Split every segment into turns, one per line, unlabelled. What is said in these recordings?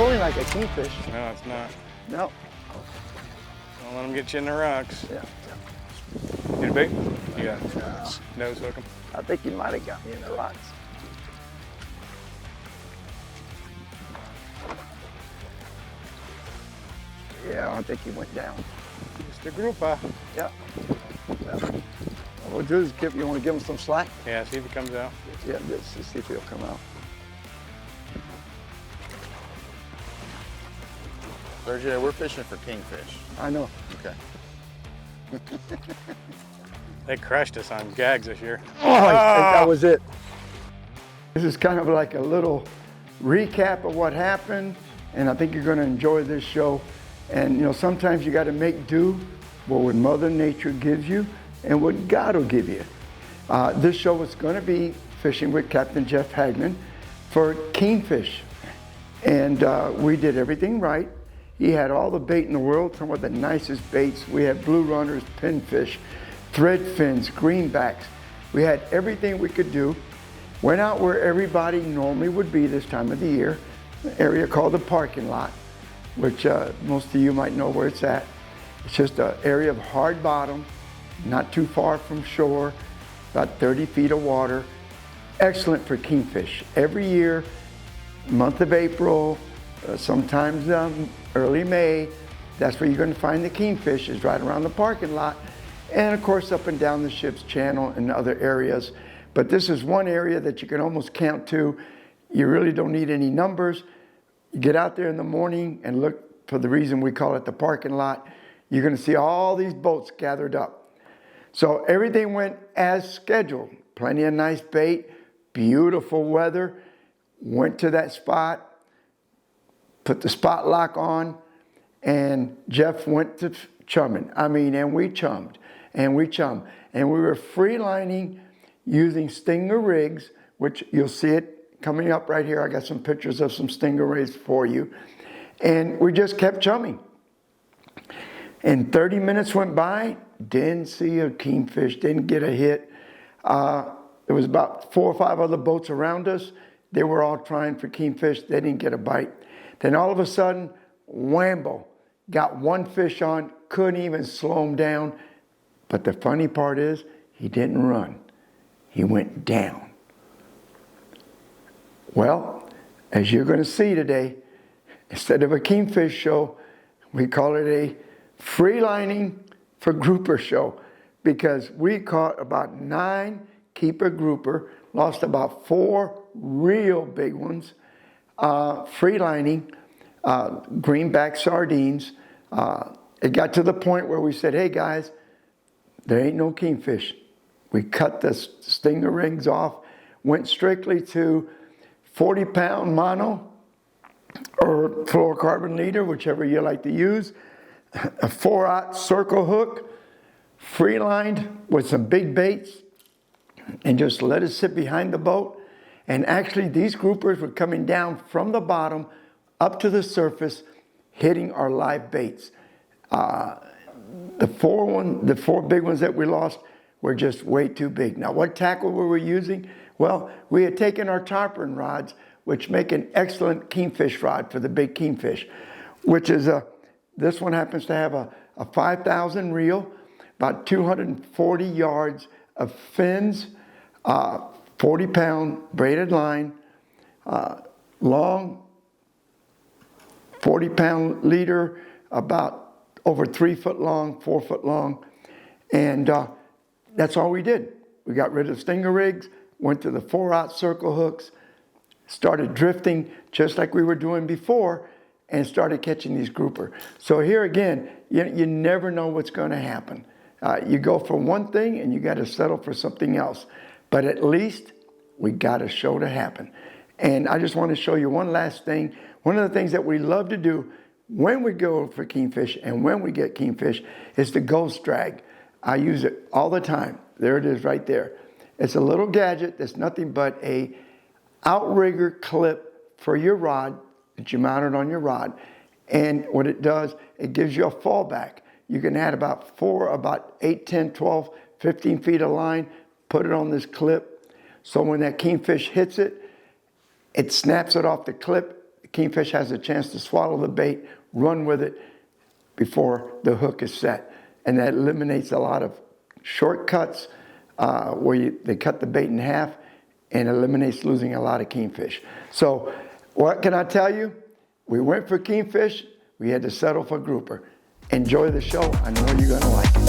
pulling like a kingfish.
No, it's not.
No.
Don't let them get you in the rocks.
Yeah.
Get a bait? Yeah. Nose hook 'em.
I think you might have got me in the rocks. Yeah, I think he went down.
Just a grouper.
Yeah. What we'll do is you want to give him some slack?
Yeah, see if he comes out.
Yeah, just to see if he'll come out.
Sergio, we're fishing for kingfish.
I know.
Okay.
They crushed us on gags this year.
Oh, that was it. This is kind of like a little recap of what happened, and I think you're going to enjoy this show. And you know, sometimes you got to make do with what Mother Nature gives you and what God will give you. This show is going to be fishing with Captain Jeff Hagman for kingfish, and we did everything right. He had all the bait in the world, some of the nicest baits. We had blue runners, pinfish, thread fins, greenbacks. We had everything we could do. Went out where everybody normally would be this time of the year, an area called the parking lot, which most of you might know where it's at. It's just an area of hard bottom, not too far from shore, about 30 feet of water. Excellent for kingfish. Every year, month of April, sometimes early May, that's where you're going to find the kingfish, is right around the parking lot. And of course, up and down the ship's channel and other areas. But this is one area that you can almost count to. You really don't need any numbers. You get out there in the morning and look for the reason we call it the parking lot. You're going to see all these boats gathered up. So everything went as scheduled. Plenty of nice bait, beautiful weather. Went to that spot, put the spot lock on, and Jeff went to chumming. And we chummed, and we chummed. And we were free lining using stinger rigs, which you'll see it coming up right here. I got some pictures of some stingrays for you. And we just kept chumming. And 30 minutes went by, didn't see a kingfish, didn't get a hit. There was about 4 or 5 other boats around us. They were all trying for kingfish. They didn't get a bite. Then all of a sudden, whambo, got one fish on, couldn't even slow him down. But the funny part is, he didn't run. He went down. Well, as you're going to see today, instead of a kingfish show, we call it a free lining for grouper show, because we caught about 9 keeper grouper, lost about 4 real big ones, free lining, greenback sardines. It got to the point where we said, hey guys, there ain't no kingfish. We cut the stinger rings off, went strictly to 40-pound mono or fluorocarbon leader, whichever you like to use, a 4/0 circle hook, free lined with some big baits, and just let it sit behind the boat. And actually these groupers were coming down from the bottom up to the surface, hitting our live baits. The 4 big ones that we lost were just way too big. Now, what tackle were we using? Well, we had taken our tarpon rods, which make an excellent kingfish rod for the big kingfish, which is this one happens to have a 5,000 reel, about 240 yards of fins, 40-pound braided line, long 40-pound leader, about over 3 foot long, 4 foot long. And that's all we did. We got rid of stinger rigs, went to the 4/0 circle hooks, started drifting just like we were doing before, and started catching these grouper. So here again, you never know what's going to happen. You go for one thing and you got to settle for something else. But at least we got a show to happen. And I just want to show you one last thing. One of the things that we love to do when we go for kingfish and when we get kingfish is the ghost drag. I use it all the time. There it is right there. It's a little gadget that's nothing but a outrigger clip for your rod that you mounted on your rod. And what it does, it gives you a fallback. You can add about 8, 10, 12, 15 feet of line, put it on this clip. So when that kingfish hits it, it snaps it off the clip, kingfish has a chance to swallow the bait, run with it before the hook is set. And that eliminates a lot of shortcuts where they cut the bait in half, and eliminates losing a lot of kingfish. So what can I tell you? We went for kingfish. We had to settle for grouper. Enjoy the show. I know you're going to like it.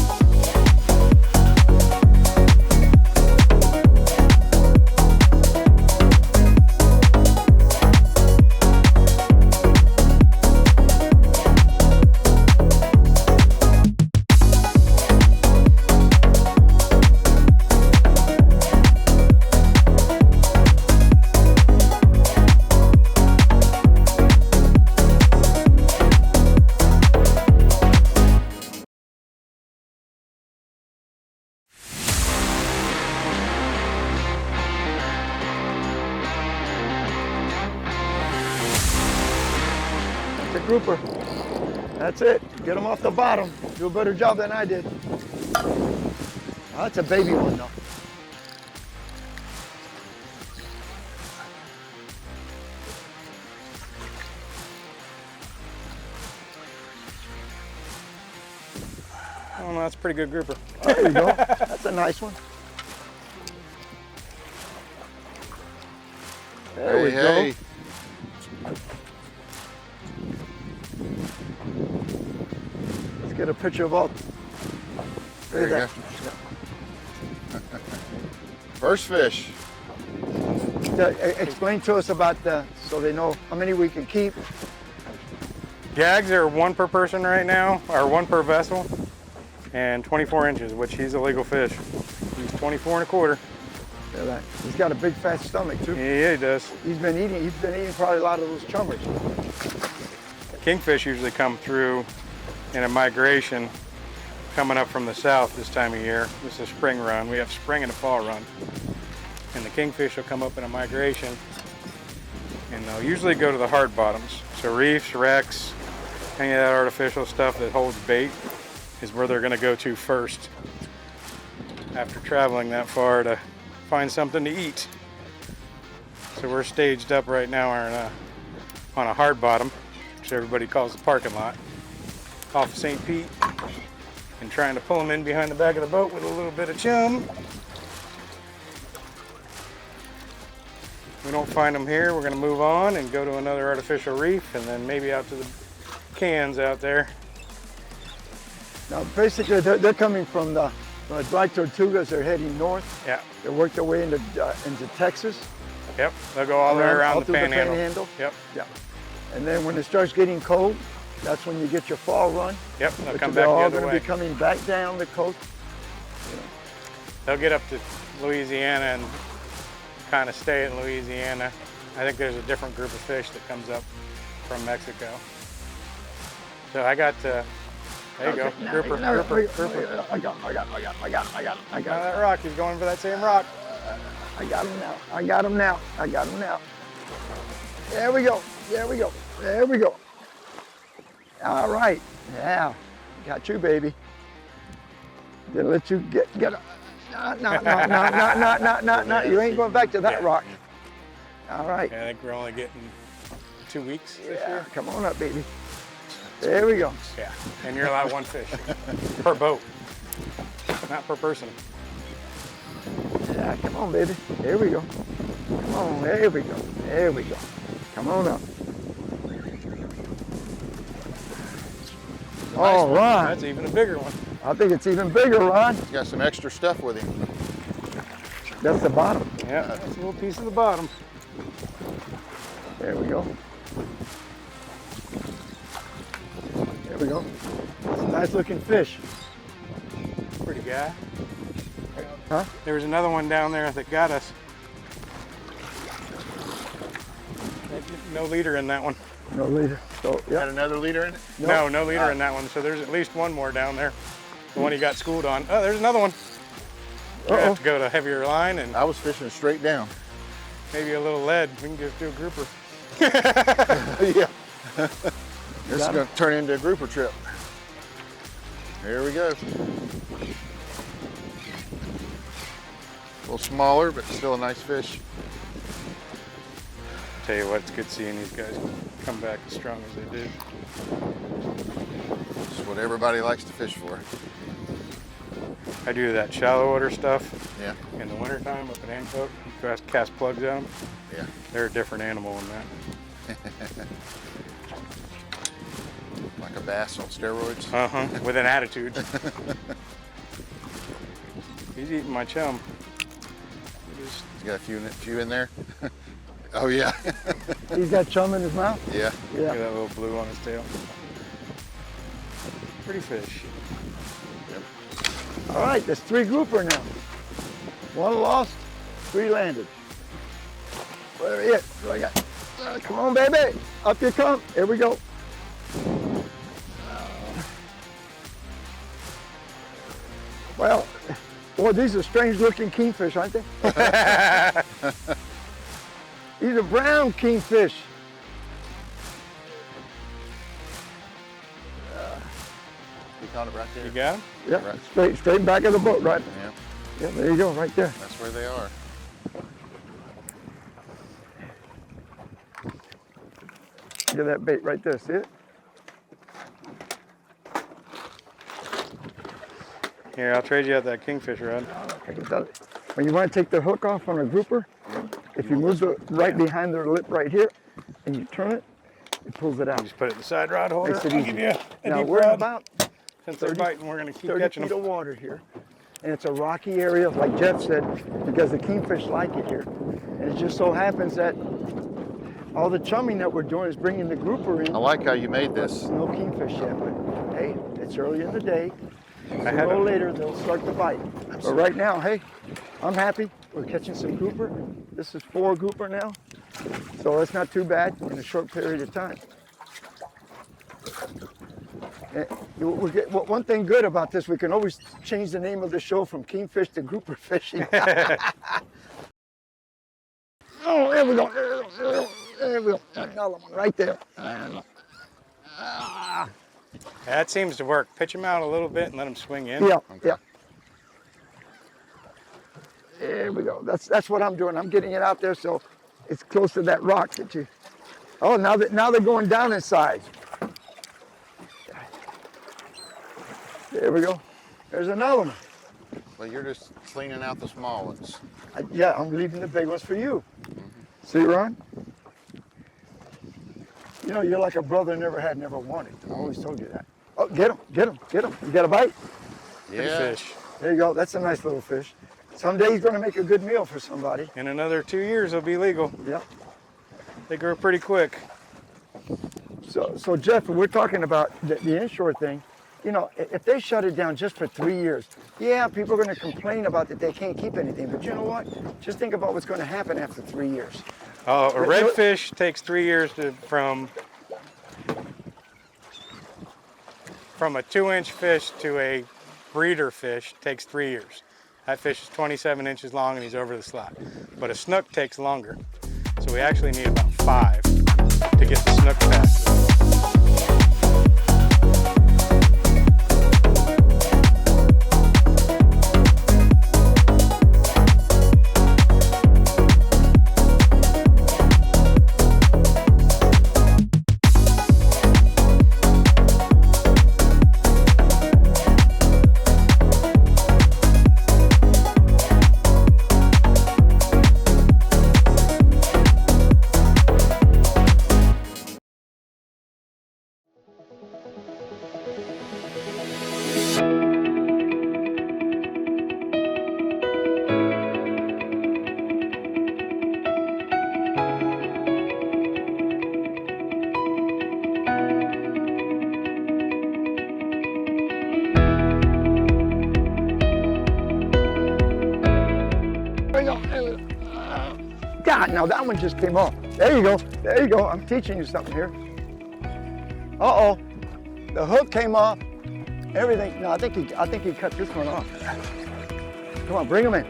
The grouper. That's it. Get them off the bottom. Do a better job than I did. Oh, that's a baby one though.
Oh, no, that's a pretty good grouper.
There you go. That's a nice one. There we go. Let's get a picture of all.
There you go. First fish.
Explain to us about so they know how many we can keep.
Gags are 1 per person right now, or 1 per vessel, and 24 inches, which he's a legal fish. He's 24 and a quarter.
Yeah, he's got a big fat stomach too.
Yeah, he does.
He's been eating probably a lot of those chummers.
Kingfish usually come through in a migration coming up from the south this time of year. This is a spring run. We have spring and a fall run. And the kingfish will come up in a migration, and they'll usually go to the hard bottoms. So reefs, wrecks, any of that artificial stuff that holds bait is where they're gonna go to first after traveling that far to find something to eat. So we're staged up right now on a hard bottom, which everybody calls the parking lot, off of St. Pete, and trying to pull them in behind the back of the boat with a little bit of chum. We don't find them here, we're going to move on and go to another artificial reef, and then maybe out to the cans out there.
Now, basically, they're coming from the dry tortugas. They're heading north.
Yeah.
They work their way into Texas.
Yep. They'll go all the way around the
through
panhandle. Yep.
Yeah. And then when it starts getting cold, that's when you get your fall run.
Yep. They'll come back
They're
the
all
other
going to
way.
be coming back down the coast.
They'll get up to Louisiana and kind of stay in Louisiana. I think there's a different group of fish that comes up from Mexico. So I got, there you go, grouper.
I got
That rock, he's going for that same rock.
I got him now. There we go. All right. Yeah. Got you, baby. Didn't let you get a... No. You ain't going back to that rock. All right.
I think we're only getting 2 weeks this
Yeah,
year.
come on up, baby. There we go.
Yeah, and you're allowed 1 fish per boat, not per person.
Yeah, come on, baby. There we go. Come on, there we go. Come on up. Oh, Ron.
That's even a bigger one.
I think it's even bigger, Ron.
He's got some extra stuff with him.
That's the bottom.
Yeah, that's a little piece of the bottom.
There we go. There we go. It's a nice looking fish.
Pretty guy.
Huh?
There was another one down there that got us. No leader in that one.
No leader. So,
Got
yeah.
another leader in it?
No leader in that one. So there's at least one more down there. The one he got schooled on. Oh, there's another one. We have to go to heavier line and
I was fishing straight down.
maybe a little lead. We can just do a grouper.
Yeah. This is going to turn into a grouper trip. Here we go. A little smaller, but still a nice fish.
Tell you what, it's good seeing these guys come back as strong as they did.
It's what everybody likes to fish for.
I do that shallow water stuff
Yeah.
in the wintertime up at Hancock. Cast plugs at them.
Yeah.
They're a different animal than that.
Like a bass on steroids.
With an attitude. He's eating my chum.
He's got a few in there. Oh yeah.
He's got chum in his mouth?
Yeah.
Look at that little blue on his tail. Pretty fish.
Yep.
All right, there's 3 grouper now. 1 lost, 3 landed. Where are you? What do I got? Come on, baby. Up you come. Here we go. Well, boy, these are strange looking kingfish, aren't they? These are brown kingfish.
You caught it right there.
You got him?
Yeah,
Right.
straight back of the boat, right?
Yeah.
Yeah, there you go, right there.
That's where they are.
Look at that bait right there, see it?
Here, I'll trade you out that kingfish rod.
When you want to take the hook off on a grouper, if you move the right behind their lip right here, and you turn it, it pulls it out.
Just put it in the side rod holder.
Makes it
I'll
easy.
give you a
Now
deep
we're in
rod.
about
Since they're biting, we're going to keep
30
catching
feet
them.
of water here. And it's a rocky area, like Jeff said, because the kingfish like it here. And it just so happens that all the chumming that we're doing is bringing the grouper in.
I like how you made this.
No kingfish yet, but hey, it's early in the day.
I
Sooner
had
or
a,
later, they'll start to bite. But right now, hey, I'm happy. We're catching some grouper. This is 4 grouper now. So it's not too bad in a short period of time. One thing good about this, we can always change the name of the show from Kingfish to Grouper Fishing. Oh, there we go. There we go. Another one right there.
that seems to work. Pitch them out a little bit and let them swing in.
Yeah,
Okay.
yeah. There we go. That's what I'm doing. I'm getting it out there so it's close to that rock that you. Oh, now they're going down in size. There we go. There's another one.
Well, you're just cleaning out the small ones.
Yeah, I'm leaving the big ones for you. See, Ron? You know, you're like a brother never had, never wanted. I always told you that. Oh, get him, get him, get him. You got a bite?
Good
Yeah.
fish.
There you go. That's a nice little fish. Someday he's going to make a good meal for somebody.
In another 2 years, they'll be legal.
Yeah.
They grow pretty quick.
So Jeff, we're talking about the inshore thing. You know, if they shut it down just for 3 years, yeah, people are going to complain about that they can't keep anything. But you know what? Just think about what's going to happen after 3 years.
A redfish takes 3 years from a 2-inch fish to a breeder fish takes 3 years. That fish is 27 inches long and he's over the slot. But a snook takes longer. So we actually need about 5 to get the snook past.
God, now that one just came off. There you go. There you go. I'm teaching you something here. Uh-oh. The hook came off. Everything. No, I think he cut this one off. Come on, bring him in.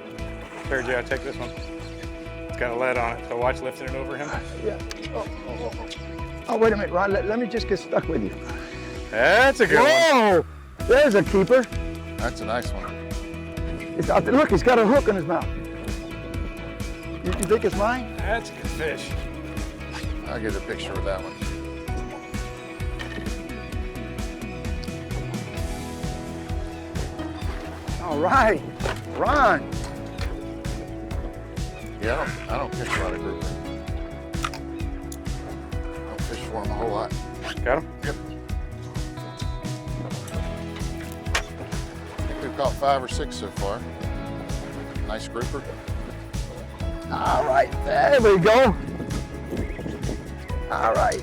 Sergio, yeah, take this one. It's got a lead on it, so watch lifting it over him.
Yeah. Oh, wait a minute, Ron. Let me just get stuck with you.
That's a good one.
Whoa! There's a keeper.
That's a nice one.
It's out there. Look, he's got a hook in his mouth. You think it's mine?
That's a good fish.
I'll get a picture of that one.
All right, Ron.
Yeah, I don't fish a lot of grouper. I don't fish for them a whole lot.
Got him?
Yep. I think we've caught 5 or 6 so far. Nice grouper.
All right, there we go. All right.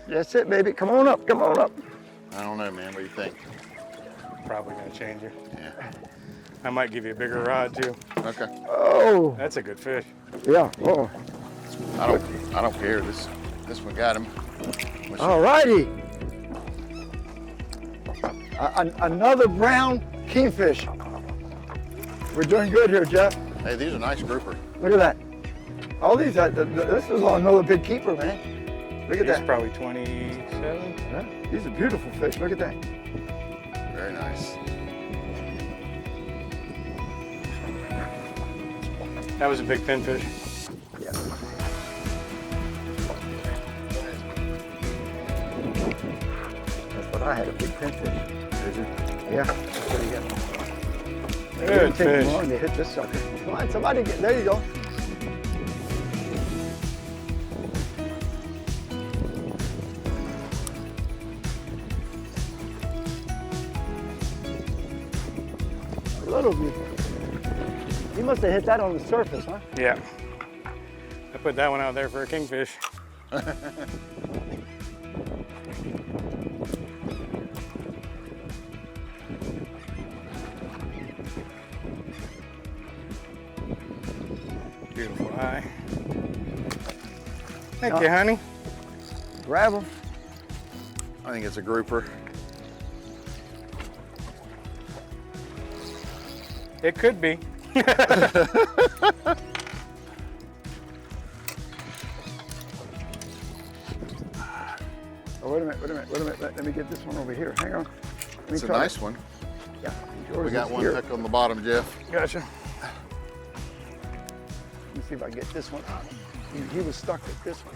That's it, baby. Come on up, come on up.
I don't know, man. What do you think?
Probably gonna change you.
Yeah.
I might give you a bigger rod too.
Okay.
Oh,
That's a good fish.
yeah. Oh,
I don't care. This one got him.
all righty. Another brown kingfish. We're doing good here, Jeff.
Hey, these are nice grouper.
Look at that. All these, this is another big keeper, man. Look at
He's
that.
probably 27.
Huh? These are beautiful fish. Look at that.
Very nice.
That was a big pinfish.
Yeah. That's what I had, a big pinfish.
Did you?
Yeah, that's what you got. It
Good
didn't take me
fish.
long to hit this sucker. Come on, somebody get, there you go. A little bit. You must have hit that on the surface, huh?
Yeah. I put that one out there for a kingfish. Beautiful eye. Thank you, honey.
Grab them.
I think it's a grouper.
It could be.
Oh, wait a minute. Let me get this one over here. Hang on. Let me
It's a
try
nice
it.
one.
Yeah. Yours
We got
is
one
here.
hook on the bottom, Jeff.
Gotcha.
Let me see if I can get this one out. He was stuck with this one.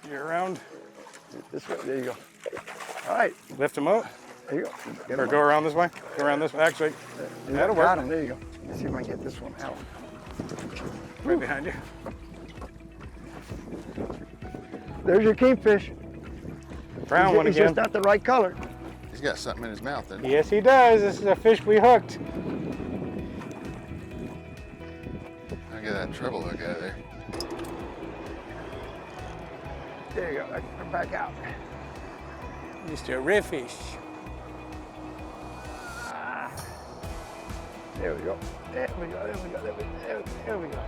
You're around.
This way. There you go. All right.
Lift him up.
There you go. Get
Or
him
go
up.
around this way. Go around this way. Actually, that'll
Got
work.
him. There you go. Let me see if I can get this one out.
Right behind you.
There's your kingfish.
Brown one
He's
again.
just not the right color.
He's got something in his mouth, doesn't he?
Yes, he does. This is a fish we hooked.
I get that treble hook out of there.
There you go. Come back out.
Mr. Redfish.
There we go. There we go. There we go. There we go.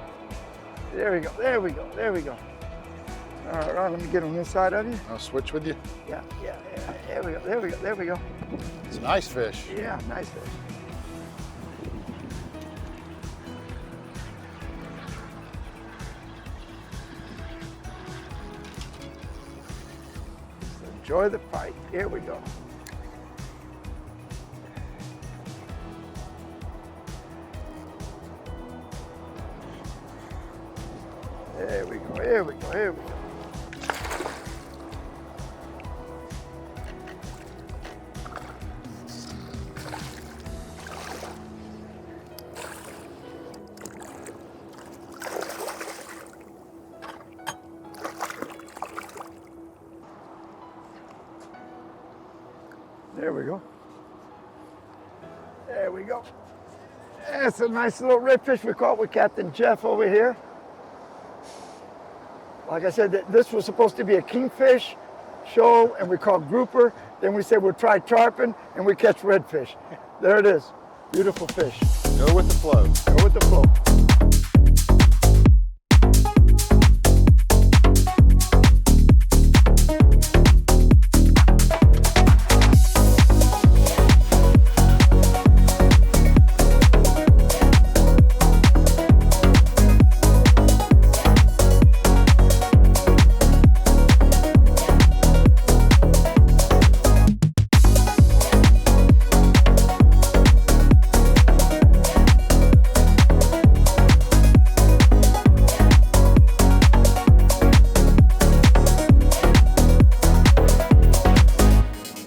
There we go. There we go. There we go. All right, Ron, let me get on this side of you.
I'll switch with you.
Yeah. There we go. There we go. There we go.
It's a nice fish.
Yeah, nice fish. Enjoy the fight. Here we go. There we go. Here we go. Here we go. There we go. There we go. That's a nice little redfish we caught with Captain Jeff over here. Like I said, this was supposed to be a kingfish show, and we caught grouper. Then we said we'll try tarpon, and we catch redfish. There it is. Beautiful fish.
Go with the flow.
Go with the flow.